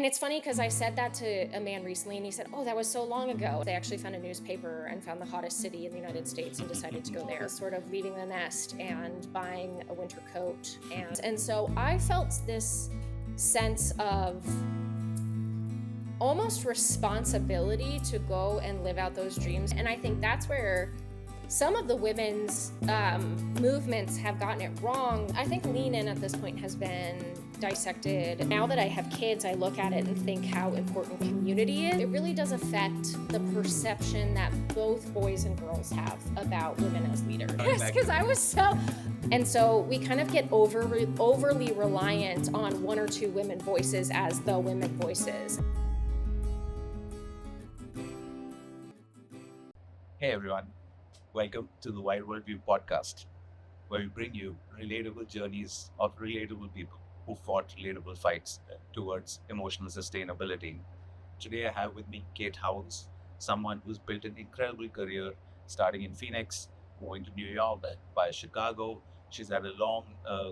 And it's funny because I said that to a man recently and he said, "Oh, that was so long ago." They actually found a newspaper and found the hottest city in the United States and decided to go there, sort of leaving the nest and buying a winter coat. And so I felt this sense of almost responsibility to go and live out those dreams. And I think that's where some of the women's movements have gotten it wrong. I think Lean In at this point has been dissected. Now that I have kids, I look at it and think how important community is. It really does affect the perception that both boys and girls have about women as leaders. Because I was and so we kind of get overly reliant on one or two women voices as the women voices. Hey everyone, welcome to the Wide Worldview podcast, where we bring you relatable journeys of relatable people who fought relatable fights towards emotional sustainability. Today I have with me Kate Howells, someone who's built an incredible career starting in Phoenix, moving to New York, via Chicago. She's had a long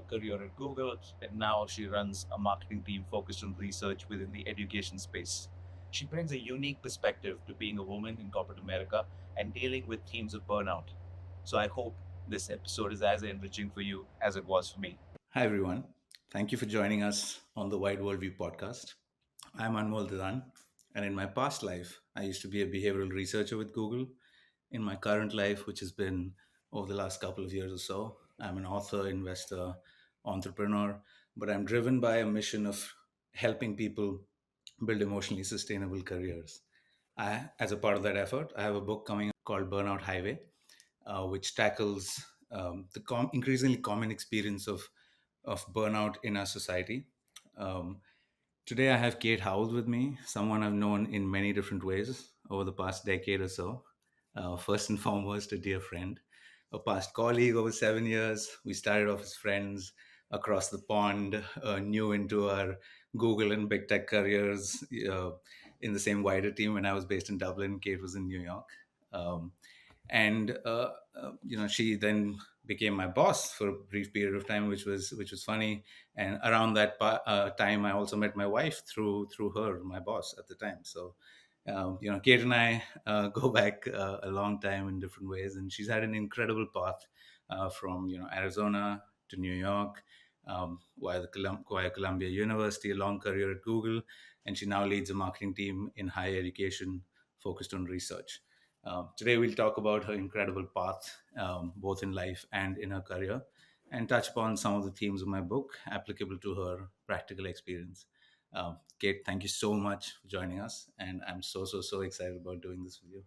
career at Google, and now she runs a marketing team focused on research within the education space. She brings a unique perspective to being a woman in corporate America and dealing with themes of burnout. So I hope this episode is as enriching for you as it was for me. Hi, everyone. Thank you for joining us on the Wide Worldview podcast. I'm Anmol Didan, and in my past life, I used to be a behavioral researcher with Google. In my current life, which has been over the last couple of years or so, I'm an author, investor, entrepreneur, but I'm driven by a mission of helping people build emotionally sustainable careers. As a part of that effort, I have a book coming called Burnout Highway, which tackles the increasingly common experience of burnout in our society. Um, Today, I have Kate Howells with me, someone I've known in many different ways over the past decade or so. First and foremost, a dear friend, a past colleague over 7 years. We started off as friends across the pond, new into our Google and big tech careers in the same wider team when I was based in Dublin. Kate was in New York. Um, and she then became my boss for a brief period of time, which was funny. And around that time, I also met my wife through her, my boss at the time. So Kate and I go back a long time in different ways, and she's had an incredible path from Arizona to New York, via Columbia University, a long career at Google, and she now leads a marketing team in higher education focused on research. Today, we'll talk about her incredible path, both in life and in her career, and touch upon some of the themes of my book applicable to her practical experience. Kate, thank you so much for joining us, and I'm so excited about doing this with you.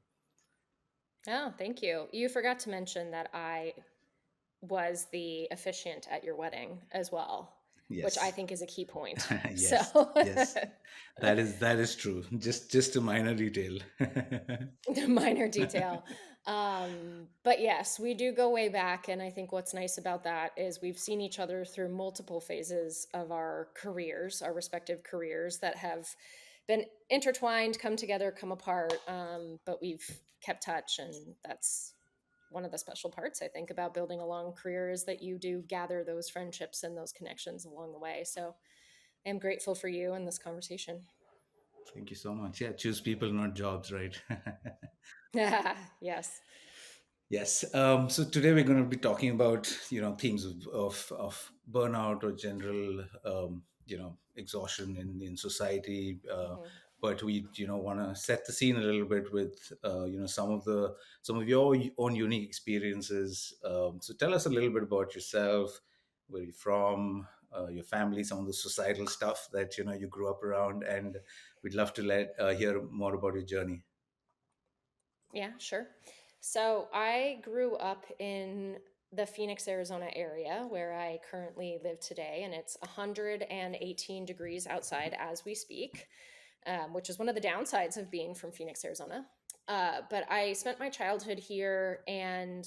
Oh, thank you. You forgot to mention that I was the officiant at your wedding as well, which I Yes, think is a key point. So, yes, yes, that is true. Just a minor detail. minor detail. But yes, we do go way back. And I think what's nice about that is we've seen each other through multiple phases of our careers, our respective careers that have been intertwined, come together, come apart. But we've kept touch. And that's one of the special parts, I think, about building a long career is that you do gather those friendships and those connections along the way. So I am grateful for you in this conversation. Thank you so much. Yeah, choose people, not jobs, right? Yes. Yes. So today we're going to be talking about themes of burnout or general exhaustion in society. Mhm. But we want to set the scene a little bit with some of your own unique experiences. So tell us a little bit about yourself, where you're from, your family, some of the societal stuff that you grew up around, and we'd love to hear more about your journey. Yeah, sure. So I grew up in the Phoenix, Arizona area where I currently live today, and it's 118 degrees outside as we speak, which is one of the downsides of being from Phoenix, Arizona. But I spent my childhood here, and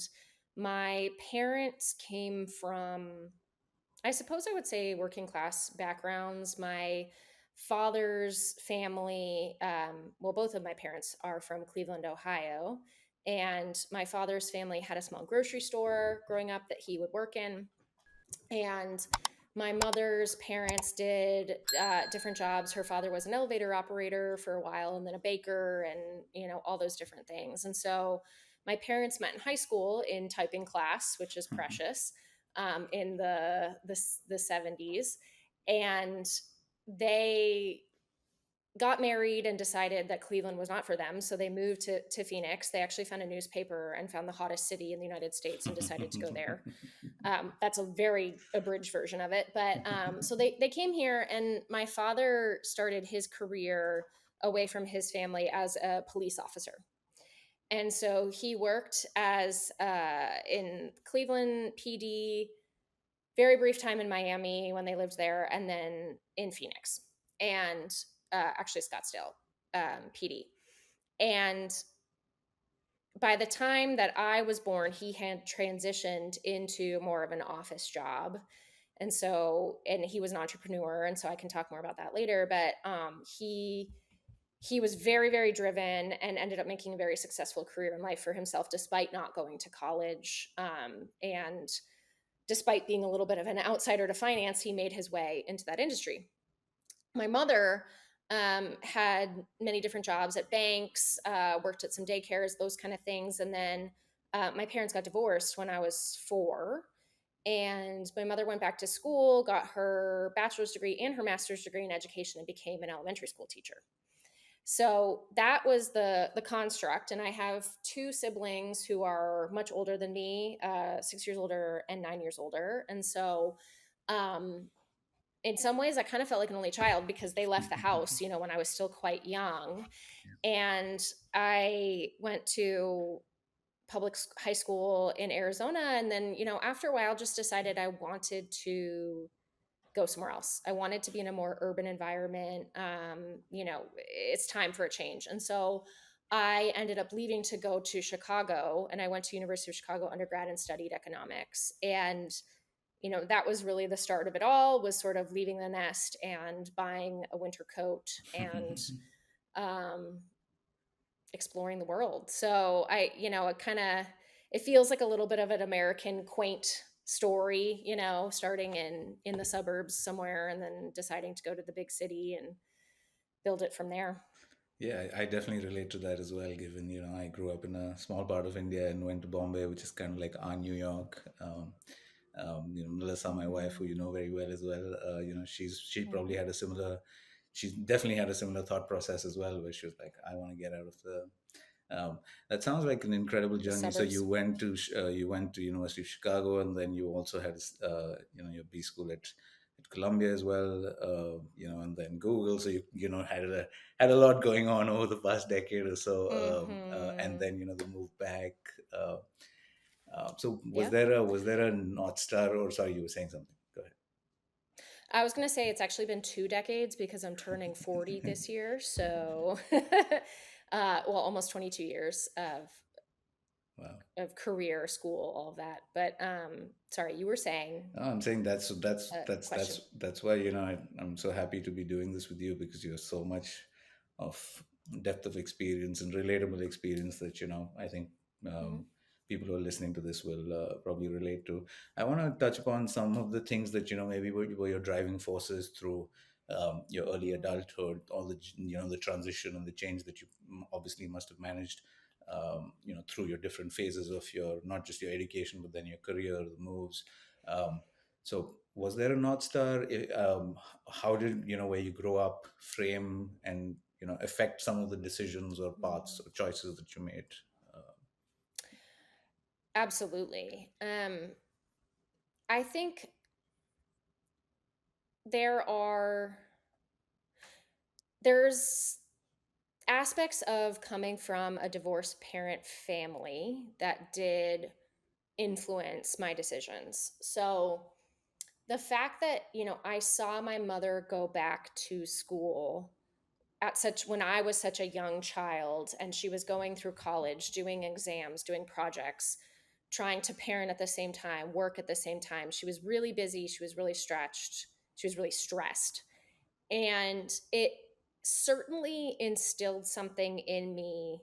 my parents came from, I suppose I would say, working class backgrounds. My father's family, well, both of my parents are from Cleveland, Ohio. And my father's family had a small grocery store growing up that he would work in. And My mother's parents did different jobs. Her father was an elevator operator for a while, and then a baker, and all those different things. And so my parents met in high school in typing class, which is Mhm. precious, in the 70s, and they got married and decided that Cleveland was not for them. So they moved to Phoenix. They actually found a newspaper and found the hottest city in the United States and decided to go there. That's a very abridged version of it. But so they came here, and my father started his career away from his family as a police officer. And so he worked as in Cleveland PD, very brief time in Miami when they lived there, and then in Phoenix, and actually Scottsdale PD. And by the time that I was born, he had transitioned into more of an office job. And he was an entrepreneur, and so I can talk more about that later. But he was very, very driven and ended up making a very successful career in life for himself, despite not going to college. And despite being a little bit of an outsider to finance, he made his way into that industry. My mother had many different jobs at banks, worked at some daycares, those kind of things. And then my parents got divorced when I was 4. And my mother went back to school, got her bachelor's degree and her master's degree in education, and became an elementary school teacher. So that was the construct. And I have 2 siblings who are much older than me, 6 years older and 9 years older. And so um, in some ways, I kind of felt like an only child because they left the house, when I was still quite young. And I went to high school in Arizona. And then, after a while, just decided I wanted to go somewhere else. I wanted to be in a more urban environment. It's time for a change. And so I ended up leaving to go to Chicago, and I went to University of Chicago undergrad and studied economics. And that was really the start of it all, was sort of leaving the nest and buying a winter coat and um, exploring the world. So it feels like a little bit of an American quaint story, starting in the suburbs somewhere and then deciding to go to the big city and build it from there. Yeah, I definitely relate to that as well, given, I grew up in a small part of India and went to Bombay, which is kind of like our New York. Melissa, my wife, who Mm, you know very well as well, she probably mhm. had a similar, she definitely had a similar thought process as well, where she was like, I want to get out of the. That sounds like an incredible The journey. So suburbs. you went to University of Chicago, and then you also had your B school at Columbia as well, and then Google. So you had a lot going on over the past decade or so, and Hmm. then the move back. Uh, so was Yeah. there a North Star, or sorry, you were saying something? Go I was going to say it's actually been 2 decades because I'm turning 40 ahead. this year. So, well, almost 22 years Wow. of career, school, all of that. But sorry, you were saying No, I'm saying a question. that's why I'm so happy to be doing this with you, because you have so much of depth of experience and relatable experience that I think Hmm. people who are listening to this will probably relate to. I want to touch upon some of the things that maybe were your driving forces through your early adulthood, all the the transition and the change that you obviously must have managed through your different phases of your, not just your education, but then your career, the moves. um, so was there a North Star? How did where you grow up frame and affect some of the decisions or paths or choices that you made? uh, Absolutely. I think there are there's aspects of coming from a divorced parent family that did influence my decisions. So the fact that, I saw my mother go back to school when I was such a young child, and she was going through college, doing exams, doing projects, trying to parent at the same time, work at the same time. She was really busy, she was really stretched, she was really stressed. And it certainly instilled something in me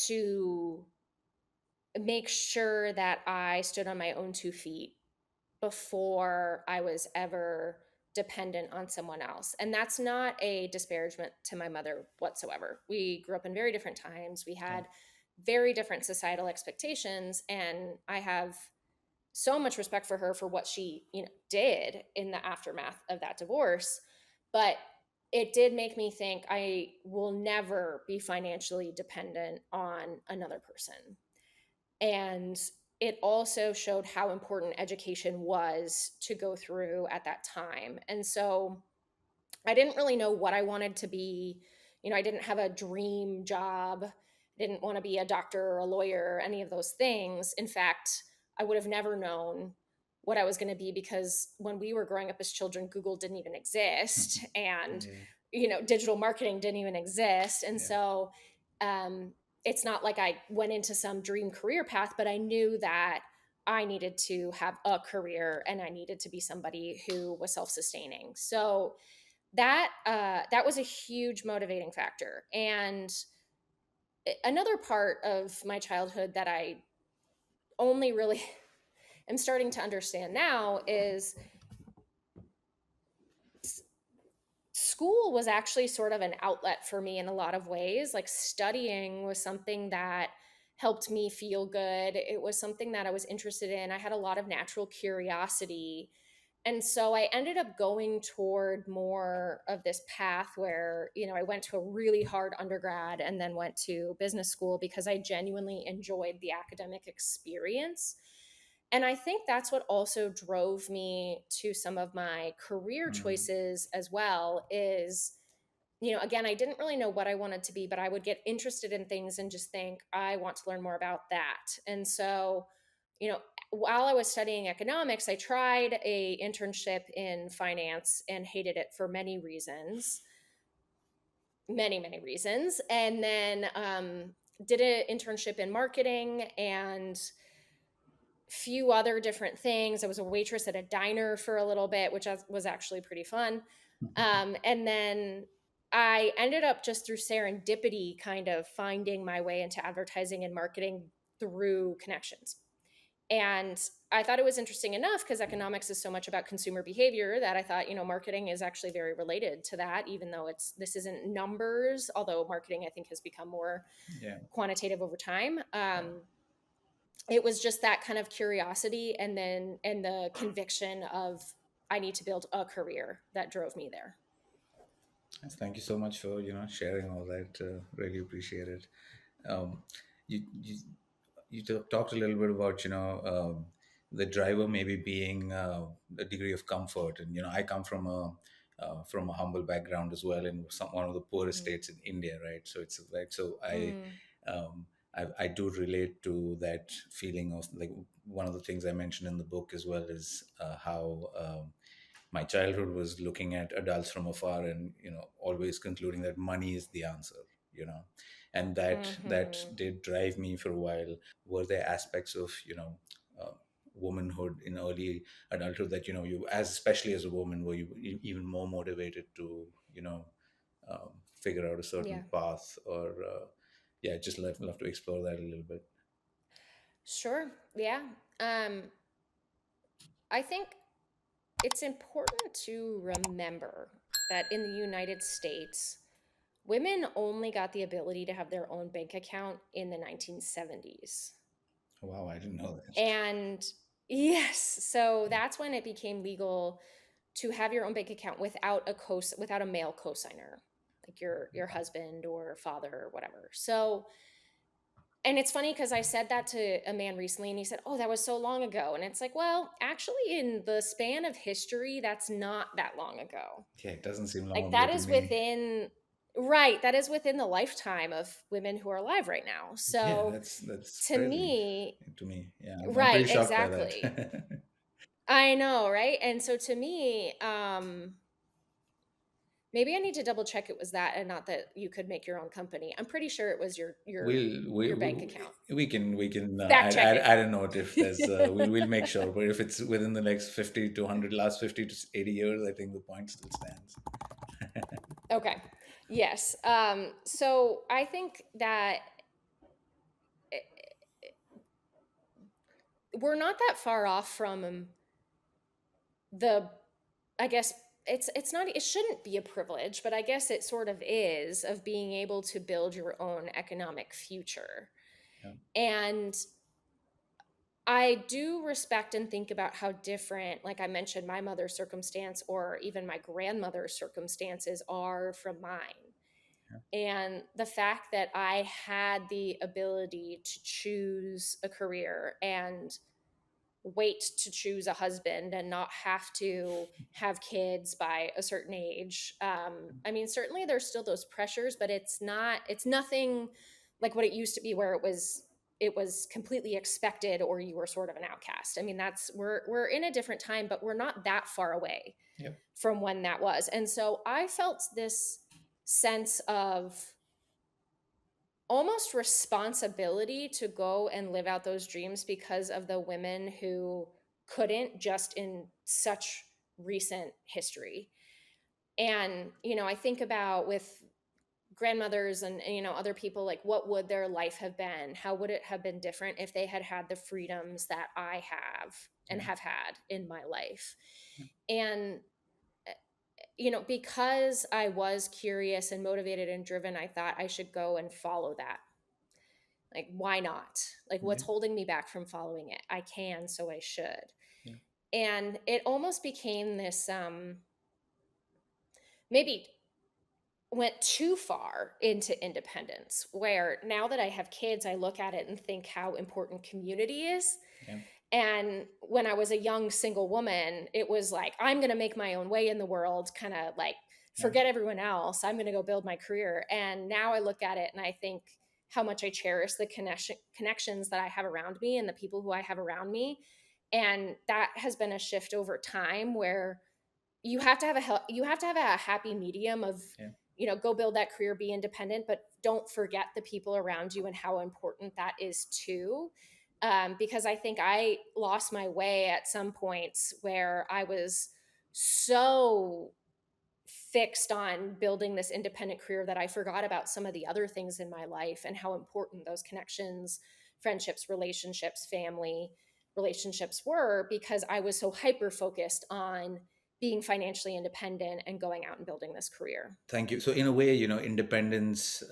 to make sure that I stood on my own 2 feet before I was ever dependent on someone else. And that's not a disparagement to my mother whatsoever. We grew up in very different times. We Yeah. had very different societal expectations, and I have so much respect for her for what she, did in the aftermath of that divorce. But it did make me think I will never be financially dependent on another person. And it also showed how important education was to go through at that time. And so I didn't really know what I wanted to be. I didn't have a dream job. I didn't want to be a doctor or a lawyer or any of those things. In fact, I would have never known what I was going to be, because when we were growing up as children, Google didn't even exist, and Yeah. digital marketing didn't even exist. And Yeah. so um, it's not like I went into some dream career path, but I knew that I needed to have a career and I needed to be somebody who was self-sustaining. So that was a huge motivating factor. And another part of my childhood that I only really am starting to understand now is school was actually sort of an outlet for me in a lot of ways. Like, studying was something that helped me feel good. It was something that I was interested in. I had a lot of natural curiosity. And so I ended up going toward more of this path where, I went to a really hard undergrad and then went to business school because I genuinely enjoyed the academic experience. And I think that's what also drove me to some of my career Mm. choices as well is, again, I didn't really know what I wanted to be, but I would get interested in things and just think, I want to learn more about that. And so, you know, while I was studying economics, I tried a internship in finance and hated it for many reasons. And then did an internship in marketing and few other different things. I was a waitress at a diner for a little bit, which was actually pretty fun. And then I ended up, just through serendipity, kind of finding my way into advertising and marketing through connections. And I thought it was interesting enough because economics is so much about consumer behavior that I thought, marketing is actually very related to that, even though this isn't numbers, although marketing I think has become more Yeah. quantitative over time. Yeah. It was just that kind of curiosity and the conviction of I need to build a career that drove me there. Yes, thank you so much for sharing all that. Really appreciate it. Um, you talked a little bit about the driver maybe being a degree of comfort, and I come from a humble background as well, in one of the poorest Mm. states in India, right? So it's like, so Mm. um, I do relate to that feeling of, like, one of the things I mentioned in the book as well is how my childhood was looking at adults from afar, and always concluding that money is the answer, you know and that Mm-hmm. did drive me for a while. Were there aspects of uh, womanhood in early adulthood that you, as especially as a woman, were you even more motivated to figure out a certain Yeah, path, or yeah, just love to explore that a little bit. sure. Yeah. Um, I think it's important to remember that in the United States, women only got the ability to have their own bank account in the 1970s. Wow, I didn't know that. And yes, so that's when it became legal to have your own bank account without a male cosigner, like your husband or father or whatever. So, and it's funny because I said that to a man recently and he said, "Oh, that was so long ago." And it's like, well, actually, in the span of history, that's not that long ago. Yeah, it doesn't seem long Like, ago that to is me. within, right, that is within the lifetime of women who are alive right now. Yeah, So that's to crazy me, to me. Yeah, I'm right, pretty shocked by exactly. that. I know, right? And so to me, maybe I need to double check it was that and not that you could make your own company. I'm pretty sure it was your your We'll your bank account. we can Fact check add a note if there's it. we'll make sure. But if it's within the next 50 to 100, last 50 to 80 years, I think the point still stands. Okay. Yes. So I think that we're not that far off from the, I guess it's not, it shouldn't be a privilege, but I guess it sort of is, of being able to build your own economic future. Yeah. And I do respect and think about how different, like I mentioned, my mother's circumstance or even my grandmother's circumstances are from mine. Yeah. And the fact that I had the ability to choose a career and wait to choose a husband and not have to have kids by a certain age. I mean, certainly there's still those pressures, but it's nothing like what it used to be, where it was completely expected or you were sort of an outcast. I mean, we're in a different time, but we're not that far away Yep. from when that was. And so I felt this sense of almost responsibility to go and live out those dreams because of the women who couldn't, just in such recent history. And I think about with grandmothers and other people, like, what would their life have been, how would it have been different if they had had the freedoms that I have and Yeah. have had in my life. Yeah. And because I was curious and motivated and driven, I thought I should go and follow that. Like, why not? Like, what's Yeah. holding me back from following it? I can, so I should. Yeah. And it almost became this, maybe went too far into independence, where now that I have kids, I look at it and think how important community is. Yeah. And when I was a young single woman, it was like, I'm going to make my own way in the world, kind of like, Yeah. forget everyone else. I'm going to go build my career. And now I look at it and I think how much I cherish the connections that I have around me and the people who I have around me. And that has been a shift over time, where you have to have a happy medium of, Yeah. go build that career, be independent, but don't forget the people around you and how important that is too. Because I think I lost my way at some points where I was so fixed on building this independent career that I forgot about some of the other things in my life and how important those connections, friendships, relationships, family relationships were, because I was so hyper focused on being financially independent and going out and building this career. Thank you. So in a way, independence,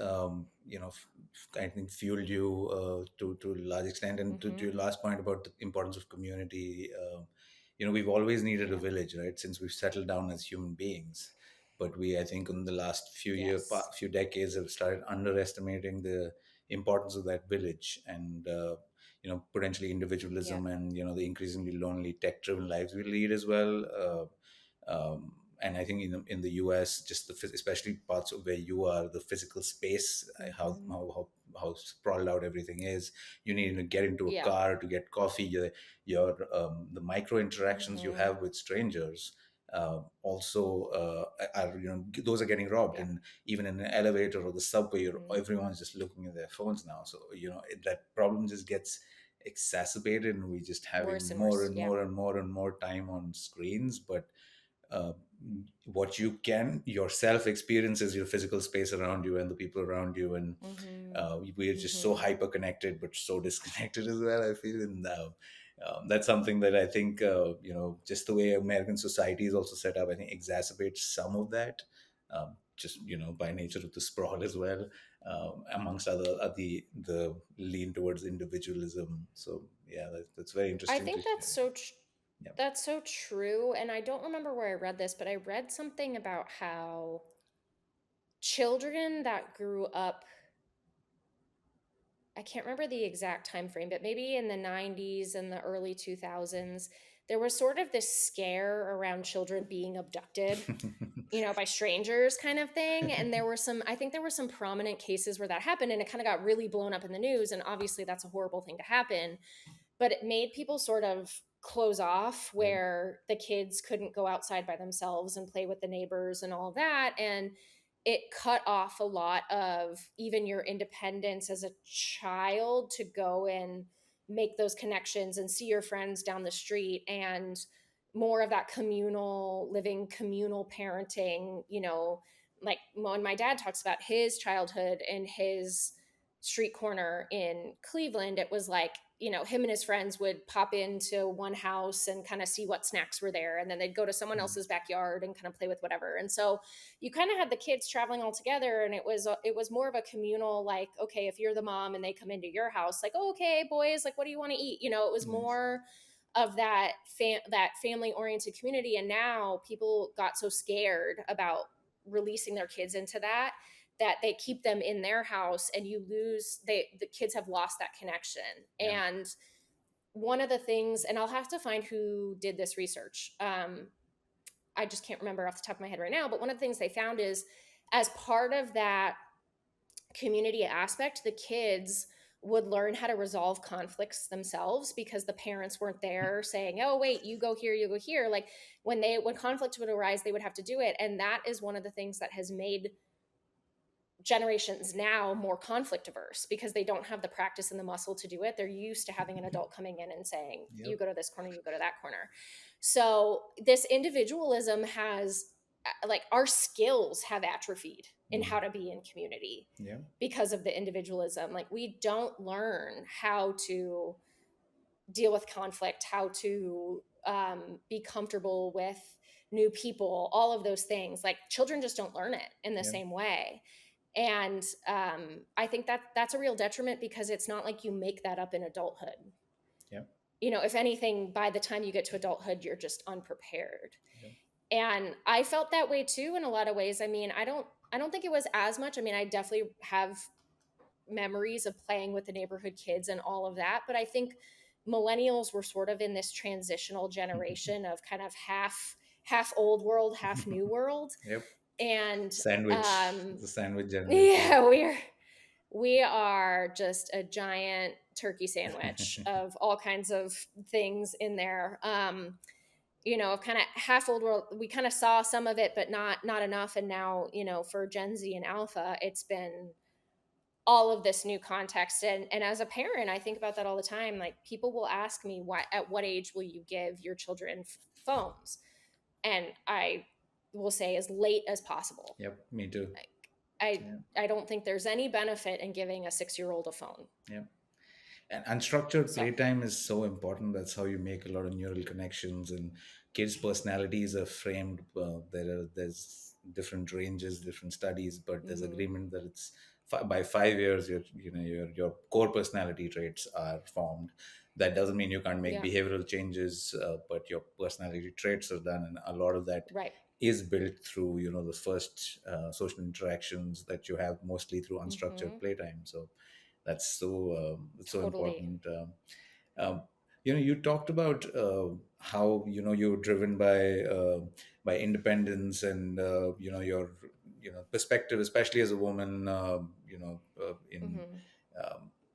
I think fueled you to a large extent. And to Hmm. your last point about the importance of community, we've always needed a Yeah. village, right? Since we've settled down as human beings, but I think, in the last Yes. few decades, have started underestimating the importance of that village, and potentially Yeah. individualism, and the increasingly lonely, tech-driven lives we lead as well. And I think in the US, just especially parts of where you are, the physical space, Hmm. how sprawled out everything is. You need to get into a Yeah. car to get coffee. The micro interactions you Hmm. have with strangers also are, those are getting robbed. Yeah. And even in an elevator or the subway, Hmm. everyone's just looking at their phones now. So that problem just gets exacerbated, and we just having Worse and more worse. and Yeah. more and more and more time on screens. But uh, what you can yourself experience is your physical space around you and the people around you. And Hmm. we're just so Hmm. hyper connected but so disconnected as well, I feel. And that's something that I think, just the way American society is also set up, I think exacerbates some of that, just by nature of the sprawl as well, amongst other the lean towards individualism. So yeah, that's very I interesting to think hear. Yeah. that's so true. And I don't remember where I read this, but I read something about how children that grew up, I can't remember the exact time frame, but maybe in the 90s and the early 2000s, there was sort of this scare around children being abducted, by strangers, kind of thing. And I think there were some prominent cases where that happened, and it kind of got really blown up in the news. And obviously that's a horrible thing to happen, but it made people sort of close off, Yeah. where the kids couldn't go outside by themselves and play with the neighbors and all that. And it cut off a lot of even your independence as a child to go and make those connections and see your friends down the street, and more of that communal living, communal parenting. Like when my dad talks about his childhood and his street corner in Cleveland, it was like, him and his friends would pop into one house and kind of see what snacks were there. And then they'd go to someone else's backyard and kind of play with whatever. And so you kind of had the kids traveling all together, and it was more of a communal, like, okay, if you're the mom and they come into your house, like, oh, okay, boys, like, what do you want to eat? It was Yes. more of that family oriented community. And now people got so scared about releasing their kids into that they keep them in their house, and the kids have lost that connection. Yeah. And one of the things, and I'll have to find who did this research, I just can't remember off the top of my head right now, but one of the things they found is, as part of that community aspect, the kids would learn how to resolve conflicts themselves, because the parents weren't there saying, oh wait, you go here, you go here. Like, when conflict would arise, they would have to do it. And that is one of the things that has made generations now more conflict averse, because they don't have the practice and the muscle to do it. They're used to having an adult coming in and saying, Yep. you go to this corner, you go to that corner. So this individualism has, like, our skills have atrophied in how to be in community Yeah. because of the individualism. Like, we don't learn how to deal with conflict, how to be comfortable with new people, all of those things. Like, children just don't learn it in the Yeah. same way. And I think that's a real detriment, because it's not like you make that up in adulthood. Yeah. If anything, by the time you get to adulthood, you're just unprepared. Yeah. And I felt that way too in a lot of ways. I mean, I don't think it was as much. I mean, I definitely have memories of playing with the neighborhood kids and all of that, but I think millennials were sort of in this transitional generation of kind of half old world, half new world. Yep. And Sandwich. The sandwich generation. yeah, we are just a giant turkey sandwich of all kinds of things in there. Of kind of half old world. We kind of saw some of it, but not enough. And now, for Gen Z and Alpha, it's been all of this new context. And as a parent, I think about that all the time. Like, people will ask me, at what age will you give your children phones? And I will say, as late as possible. Yep, me too. I don't think there's any benefit in giving a 6-year-old a phone. Yeah. And unstructured playtime is so important. That's how you make a lot of neural connections, and kids' personalities are framed. There's different ranges, different studies, but there's agreement that it's by 5 years, your core personality traits are formed. That doesn't mean you can't make behavioral changes, but your personality traits are done, and a lot of that is built through the first social interactions that you have, mostly through unstructured playtime. So that's so important. You talked about how you're driven by independence and your perspective, especially as a woman,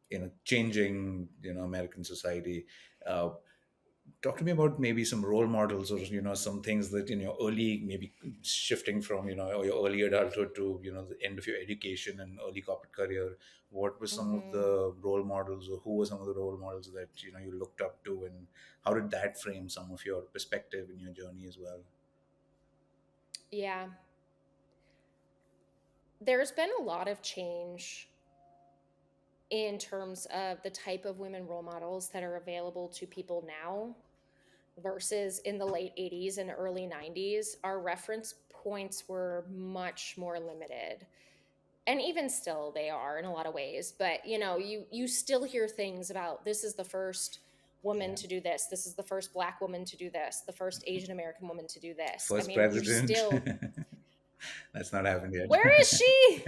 in a changing American society. Talk to me about maybe some role models, or some things that in your early, maybe shifting from or your early adulthood to the end of your education and early corporate career. What were some of the role models, or who were some of the role models that you looked up to, and how did that frame some of your perspective in your journey as well? Yeah, there's been a lot of change in terms of the type of women role models that are available to people now versus in the late 80s and early 90s. Our reference points were much more limited. And even still they are in a lot of ways. But, you still hear things about, this is the first woman to do this. This is the first Black woman to do this. The first Asian American woman to do this. First president. That's not happened yet. Where is she?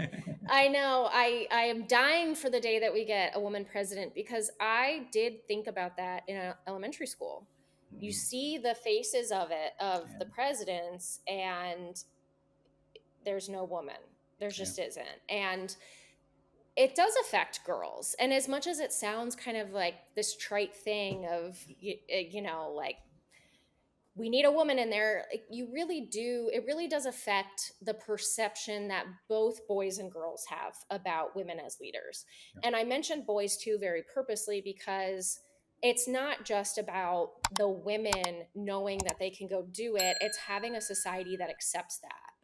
I know. I am dying for the day that we get a woman president, because I did think about that in elementary school. You see the faces of the presidents, and there's no woman. There just isn't. And it does affect girls. And as much as it sounds kind of like this trite thing of, like, we need a woman in there, it really does affect the perception that both boys and girls have about women as leaders. And I mentioned boys too very purposely, because it's not just about the women knowing that they can go do it. It's having a society that accepts that.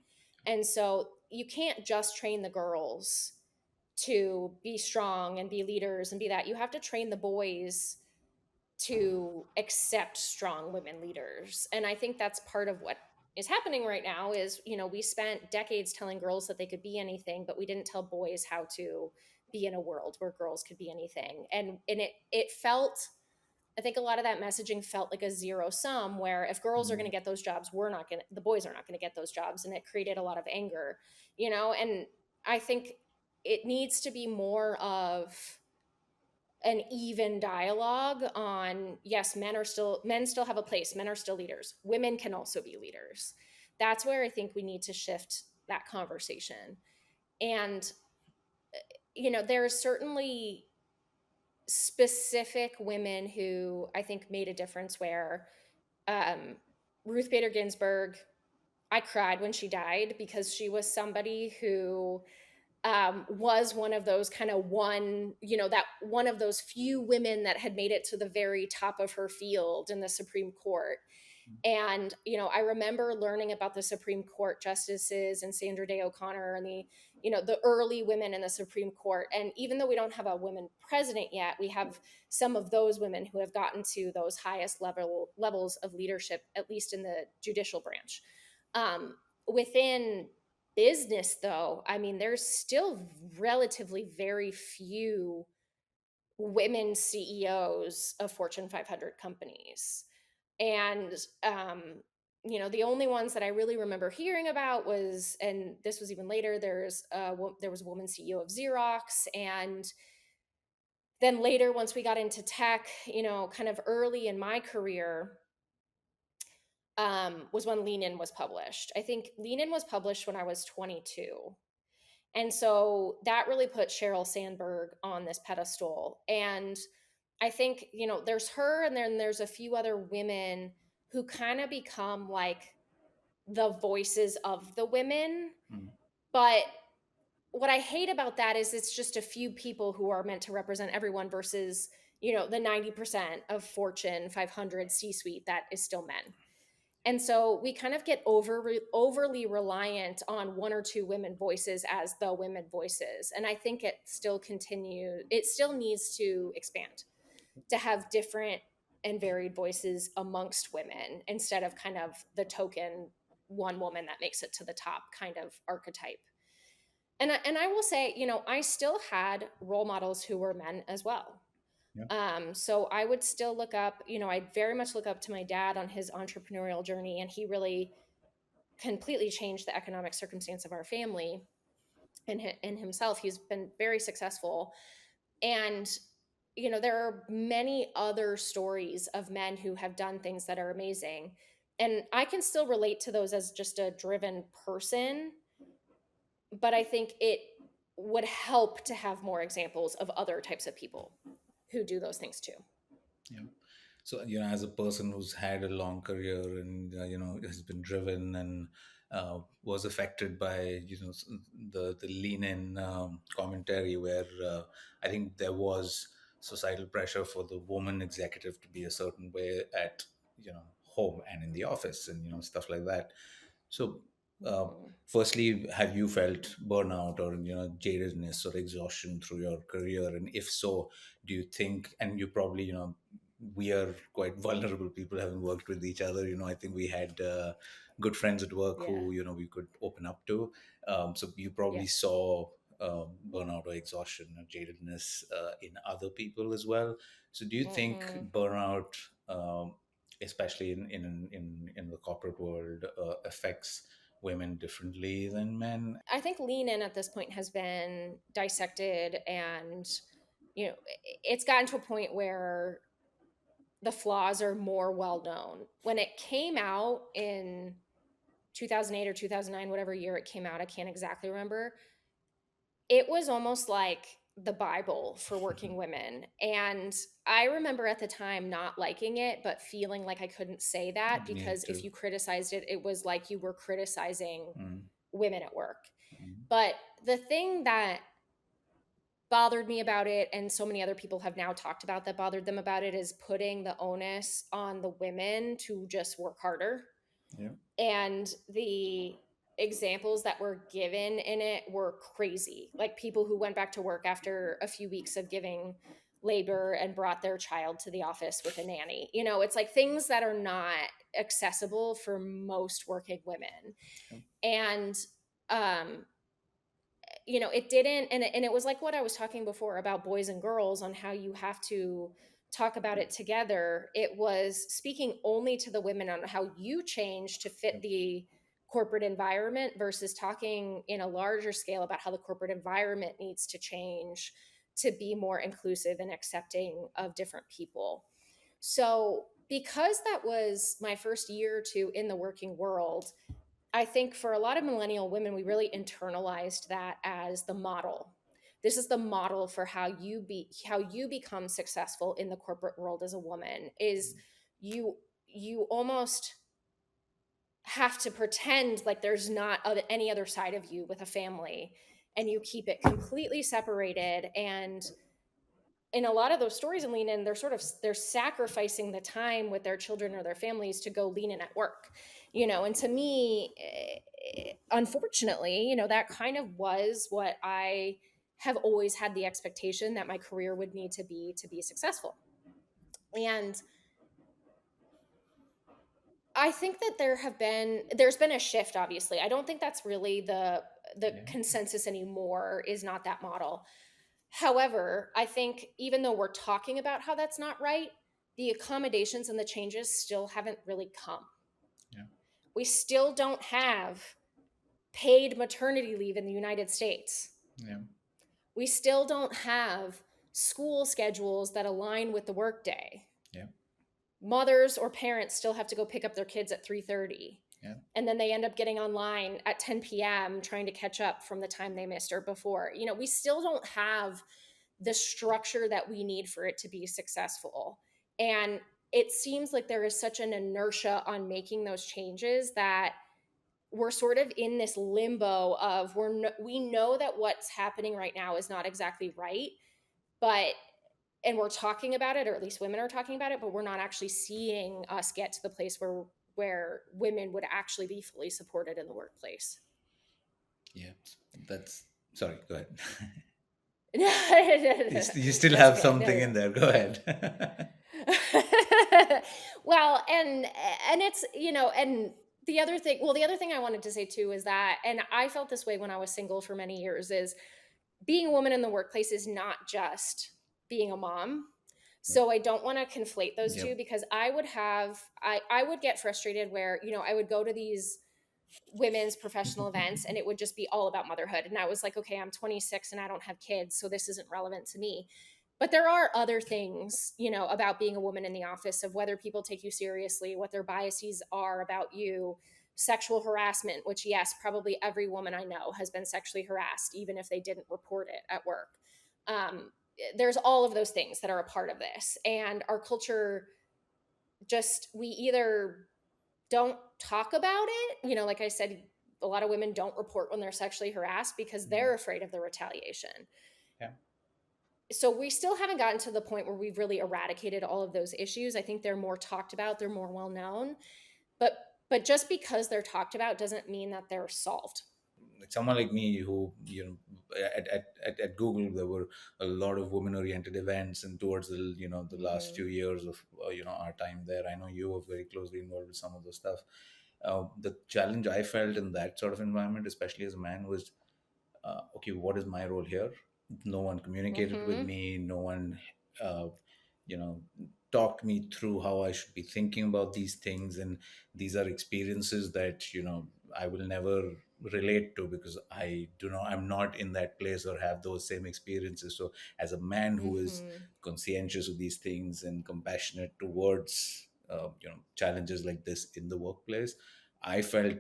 And so you can't just train the girls to be strong and be leaders and be that. You have to train the boys to accept strong women leaders. And I think that's part of what is happening right now is, we spent decades telling girls that they could be anything, but we didn't tell boys how to be in a world where girls could be anything. And it felt, I think a lot of that messaging felt like a zero sum where if girls are going to get those jobs, the boys are not going to get those jobs. And it created a lot of anger, and I think it needs to be more of an even dialogue on, yes, men still have a place, men are still leaders, women can also be leaders. That's where I think we need to shift that conversation. And there are certainly specific women who I think made a difference where um, Ruth Bader Ginsburg, I cried when she died because she was somebody who was one of those kind of that one of those few women that had made it to the very top of her field in the Supreme Court. And, I remember learning about the Supreme Court justices and Sandra Day O'Connor and the early women in the Supreme Court. And even though we don't have a woman president yet, we have some of those women who have gotten to those highest levels of leadership, at least in the judicial branch. Within business, though, I mean, there's still relatively very few women CEOs of Fortune 500 companies. And, the only ones that I really remember hearing about was, and this was even later, there was a woman CEO of Xerox. And then later, once we got into tech, kind of early in my career, was when Lean In was published. I think Lean In was published when I was 22. And so that really put Sheryl Sandberg on this pedestal. And I think, there's her and then there's a few other women who kind of become like the voices of the women. But what I hate about that is it's just a few people who are meant to represent everyone versus, the 90% of Fortune 500 C-suite that is still men. And so we kind of get overly reliant on one or two women voices as the women voices. And I think it still needs to expand to have different and varied voices amongst women instead of kind of the token one woman that makes it to the top kind of archetype. And I will say, I still had role models who were men as well. Yeah. So I would still look up, I very much look up to my dad on his entrepreneurial journey, and he really completely changed the economic circumstance of our family and himself. He's been very successful. And, there are many other stories of men who have done things that are amazing. And I can still relate to those as just a driven person, but I think it would help to have more examples of other types of people who do those things too. Yeah. So, as a person who's had a long career and, has been driven and was affected by, the lean in commentary where I think there was societal pressure for the woman executive to be a certain way at, home and in the office and, stuff like that. So, uh, firstly, have you felt burnout or jadedness or exhaustion through your career? And if so, do you think? And you probably we are quite vulnerable people having worked with each other. I think we had good friends at work Yeah. who we could open up to. So you Yeah. probably saw burnout or exhaustion or jadedness in other people as well. So do you think Mm-hmm. burnout? Especially in the corporate world, affects women differently than men. I think Lean In at this point has been dissected, and it's gotten to a point where the flaws are more well known. When it came out in 2008 or 2009, whatever year it came out, I can't exactly remember. It was almost like the Bible for working women. And I remember at the time not liking it, but feeling like I couldn't say that Me because if too. you criticized it, it was like you were criticizing Mm, women at work. mm, But the thing that bothered me about it, and so many other people have now talked about that bothered them about it, is putting the onus on the women to just work harder. yeah. And the examples that were given in it were crazy. Like people who went back to work after a few weeks of giving labor and brought their child to the office with a nanny. You know, it's like things that are not accessible for most working women. And um you know, it didn't, and it was like what I was talking before about boys and girls on how you have to talk about it together. It was speaking only to the women on how you change to fit the corporate environment versus talking in a larger scale about how the corporate environment needs to change to be more inclusive and accepting of different people. So because that was my first year or two in the working world, I think for a lot of millennial women, we really internalized that as the model. This is the model for how you become successful in the corporate world as a woman. Is you you almost have to pretend like there's not any other side of you with a family, and you keep it completely separated. And in a lot of those stories in lean in, they're sacrificing the time with their children or their families to go lean in at work, you know. And to me, unfortunately, you know, that kind of was what I have always had the expectation that my career would need to be successful. And I think that there's been a shift. Obviously, I don't think that's really the Yeah. consensus anymore, is not that model. However, I think even though we're talking about how that's not right, the accommodations and the changes still haven't really come. Yeah. We still don't have paid maternity leave in the United States. Yeah. We still don't have school schedules that align with the workday. Yeah. Mothers or parents still have to go pick up their kids at 3:30, Yeah. and then they end up getting online at 10 p.m. trying to catch up from the time they missed or before. You know, we still don't have the structure that we need for it to be successful. And it seems like there is such an inertia on making those changes that we're sort of in this limbo of we know that what's happening right now is not exactly right, but and we're talking about it, or at least women are talking about it, but we're not actually seeing us get to the place where women would actually be fully supported in the workplace. Yeah. That's Sorry, go ahead. You still That's have okay. something in there. Go ahead. Well, and it's, you know, and the other thing I wanted to say too is that, and I felt this way when I was single for many years, is being a woman in the workplace is not just being a mom. So I don't want to conflate those Yep. two, because I would get frustrated where, you know, I would go to these women's professional events and it would just be all about motherhood, and I was like, okay, I'm 26 and I don't have kids, so this isn't relevant to me. But there are other things, you know, about being a woman in the office, of whether people take you seriously, what their biases are about you, sexual harassment, which, yes, probably every woman I know has been sexually harassed, even if they didn't report it at work. um, there's all of those things that are a part of this, and our culture, just, we either don't talk about it. You know, like I said, a lot of women don't report when they're sexually harassed because they're afraid of the retaliation. Yeah. So we still haven't gotten to the point where we've really eradicated all of those issues. I think they're more talked about, they're more well known, but just because they're talked about doesn't mean that they're solved. Like someone like me who, at Google there were a lot of women oriented events, and towards the last Mm-hmm. few years of our time there, I know you were very closely involved with some of the stuff. The challenge I felt in that sort of environment, especially as a man, was okay, what is my role here? No one communicated with Mm-hmm. me. No one, uh, you know, talked me through how I should be thinking about these things. And these are experiences that, I will never relate to, because I'm not in that place or have those same experiences. So as a man who is Mm-hmm. conscientious of these things and compassionate towards, challenges like this in the workplace, I felt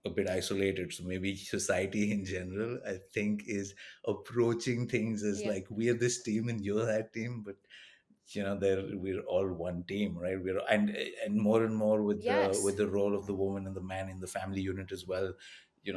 a bit isolated. So maybe society in general, I think, is approaching things as Yeah. like, we're this team and you're that team, but there we're all one team, right? And more with the Yes. role of the woman and the man in the family unit as well.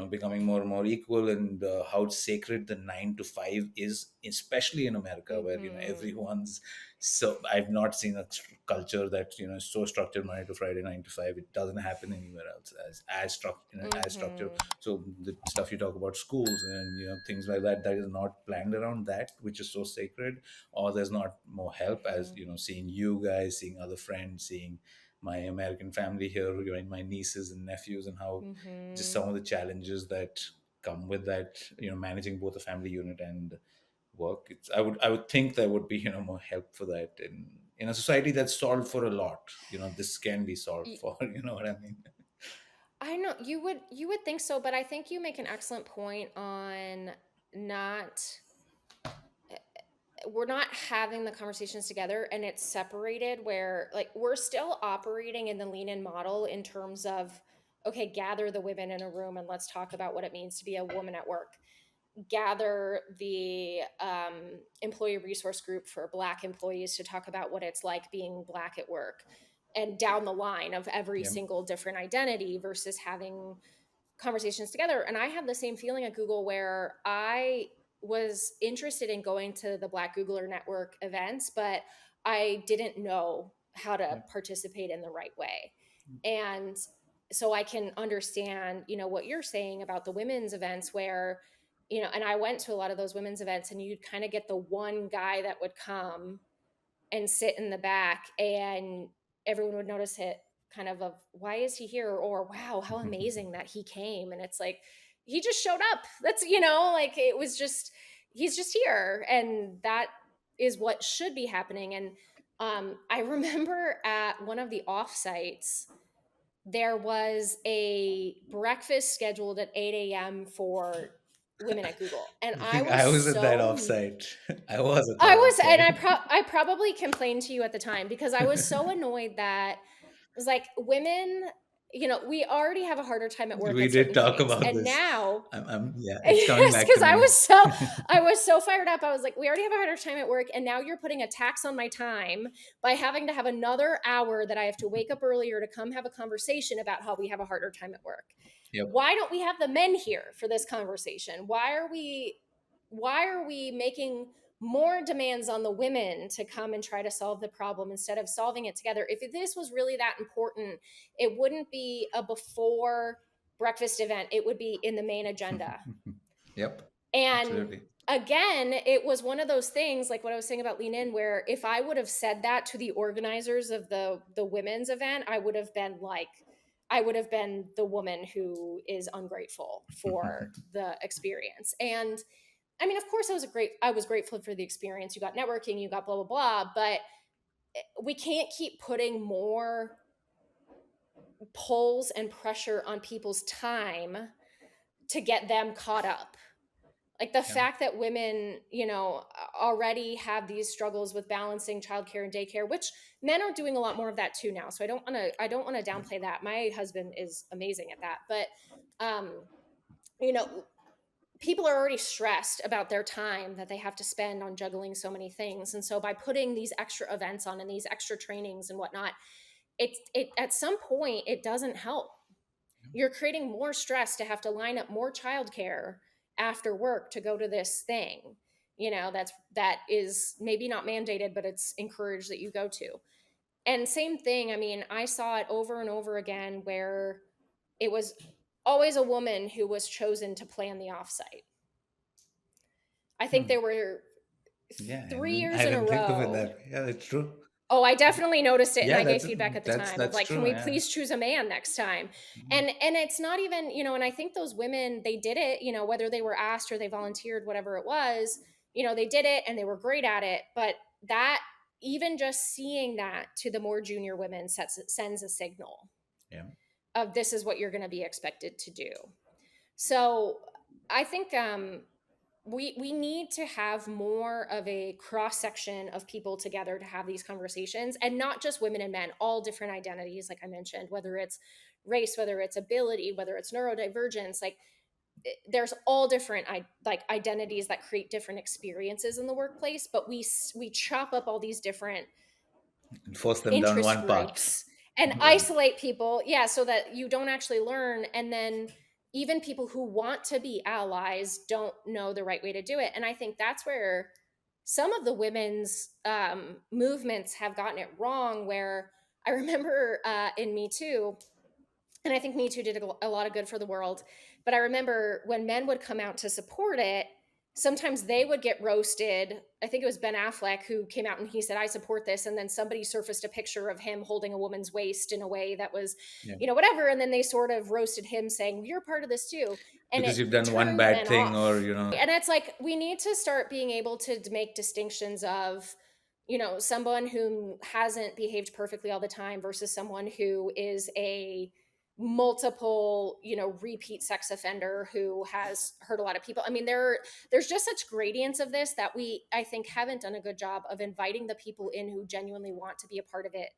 becoming more and more equal, and how sacred the 9 to 5 is, especially in America, where Mm-hmm. everyone's so. I've not seen a culture that is so structured, Monday to Friday, 9 to 5. It doesn't happen anywhere else as as structured. Mm-hmm. So the stuff you talk about, schools and things like that, that is not planned around that, which is so sacred. Or there's not more help, as Mm-hmm. seeing you guys, seeing other friends, seeing my American family here, and my nieces and nephews, and how just Mm-hmm. some of the challenges that come with that, managing both a family unit and work. I would think there would be more help for that in a society that's solved for a lot. This can be solved for. You know what I mean? I know you would think so, but I think you make an excellent point on not we're not having the conversations together and it's separated, where like we're still operating in the lean in model in terms of, okay, gather the women in a room and let's talk about what it means to be a woman at work. Gather the employee resource group for Black employees to talk about what it's like being Black at work, and down the line of every Yeah. single different identity, versus having conversations together. And I had the same feeling at Google, where I was interested in going to the Black Googler Network events, but I didn't know how to Yeah. participate in the right way. And so I can understand, what you're saying about the women's events, where, and I went to a lot of those women's events, and you'd kind of get the one guy that would come and sit in the back, and everyone would notice it, kind of why is he here, or wow, how amazing that he came. And it's like, he just showed up. That's, like, it was just, he's just here, and that is what should be happening. And I remember at one of the offsites, there was a breakfast scheduled at 8 a.m. for women at Google, and I I think was I was at that so offsite. I was at I that was, and offsite. I probably complained to you at the time, because I was so annoyed that it was like, women, we already have a harder time at work We at did certain talk things, about and this. now, Yeah, it's coming yes, back because to me. I was so fired up. I was like, we already have a harder time at work, and now you're putting a tax on my time by having to have another hour that I have to wake up earlier to come have a conversation about how we have a harder time at work. Yep. Why don't we have the men here for this conversation? Why are we making more demands on the women to come and try to solve the problem instead of solving it together? If this was really that important, it wouldn't be a before breakfast event, it would be in the main agenda. Yep. And Absolutely. again, it was one of those things, like what I was saying about lean in, where if I would have said that to the organizers of the women's event, I would have been the woman who is ungrateful for the experience. And I mean, of course, I was grateful for the experience. You got networking, you got blah blah blah, but we can't keep putting more pulls and pressure on people's time to get them caught up. Like the Yeah. fact that women, already have these struggles with balancing childcare and daycare, which men are doing a lot more of that too now. So I don't want to downplay that. My husband is amazing at that, but you know, people are already stressed about their time that they have to spend on juggling so many things. And so by putting these extra events on and these extra trainings and whatnot, it at some point it doesn't help. You're creating more stress to have to line up more childcare after work to go to this thing. That is maybe not mandated, but it's encouraged that you go to. And same thing, I mean, I saw it over and over again, where it was always a woman who was chosen to plan the offsite. I think Hmm. there were Yeah, I 3 didn't, years I in a didn't think of it row. that way. Yeah, that's true. Oh, I definitely noticed it, and Yeah, I gave that's feedback at the that's time of that's like, can true. we Yeah. please choose a man next time? Mhm. And it's not even, and I think those women, they did it, whether they were asked or they volunteered, whatever it was, they did it and they were great at it. But that, even just seeing that to the more junior women, sends a signal Yeah. of, this is what you're going to be expected to do. So I think we need to have more of a cross section of people together to have these conversations, and not just women and men, all different identities, like I mentioned, whether it's race, whether it's ability, whether it's neurodivergence, like there's all different like identities that create different experiences in the workplace, but we chop up all these different And force them down interest one path. groups and Yeah. isolate people, yeah, so that you don't actually learn. And then even people who want to be allies don't know the right way to do it. And I think that's where some of the women's movements have gotten it wrong, where I remember in Me Too, and I think Me Too did a lot of good for the world. But I remember when men would come out to support it, sometimes they would get roasted. I think it was Ben Affleck who came out and he said, "I support this," and then somebody surfaced a picture of him holding a woman's waist in a way that was, Yeah. whatever, and then they sort of roasted him, saying, "You're part of this too," and Because it you've done one turned bad men thing, or off. And it's like we need to start being able to make distinctions of, someone who hasn't behaved perfectly all the time versus someone who is a multiple, repeat sex offender who has hurt a lot of people. I mean, there's just such gradients of this that I think, haven't done a good job of inviting the people in who genuinely want to be a part of it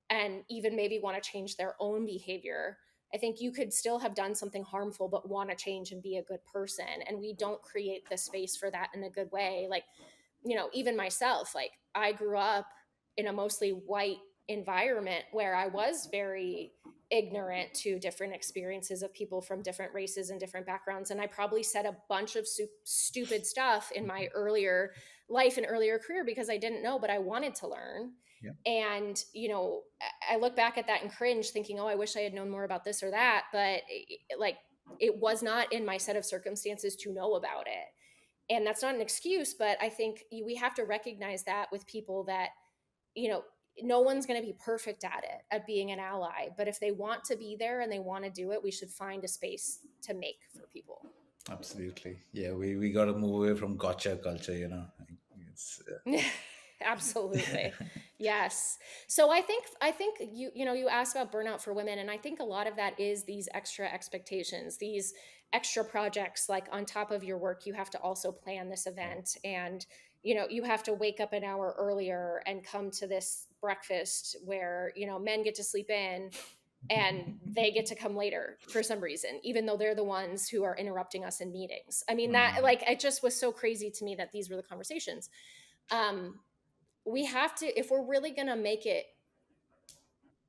and even maybe want to change their own behavior. I think you could still have done something harmful but want to change and be a good person, and we don't create the space for that in a good way. Like, even myself, like, I grew up in a mostly white environment where I was very ignorant to different experiences of people from different races and different backgrounds, and I probably said a bunch of stupid stuff in my earlier life and earlier career because I didn't know, but I wanted to learn. yeah, And I look back at that and cringe, thinking, oh, I wish I had known more about this or that, but like, it was not in my set of circumstances to know about it. And that's not an excuse, but I think we have to recognize that with people that, you know no one's going to be perfect at it, at being an ally, but if they want to be there and they want to do it, we should find a space to make for people. absolutely. Yeah, we got to move away from gotcha culture. It's Absolutely. Yes. So I think you asked about burnout for women, and I think a lot of that is these extra expectations, these extra projects. Like, on top of your work, you have to also plan this yeah, event, and you have to wake up an hour earlier and come to this breakfast where men get to sleep in and they get to come later for some reason, even though they're the ones who are interrupting us in meetings. I mean, that, mm, like, it just was so crazy to me that these were the conversations. um we have to, if we're really going to make it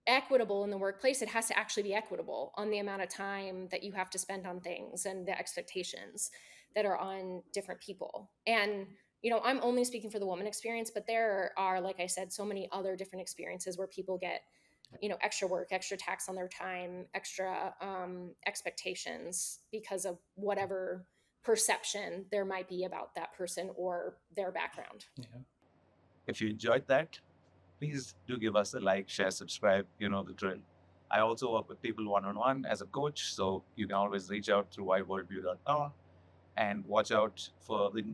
equitable in the workplace, it has to actually be equitable on the amount of time that you have to spend on things and the expectations that are on different people. And I'm only speaking for the woman experience, but there are, like I said, so many other different experiences where people get extra work, extra tax on their time, extra expectations because of whatever perception there might be about that person or their background. yeah. If you enjoyed that, please do give us a like, share, subscribe. You know the drill. I also work with people one-on-one as a coach, so you can always reach out through wideworldview.com and watch out for the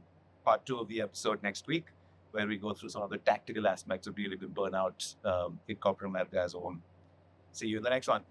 part 2 of the episode next week, where we go through some of the tactical aspects of dealing with burnout in corporate America as a whole. See you in the next one.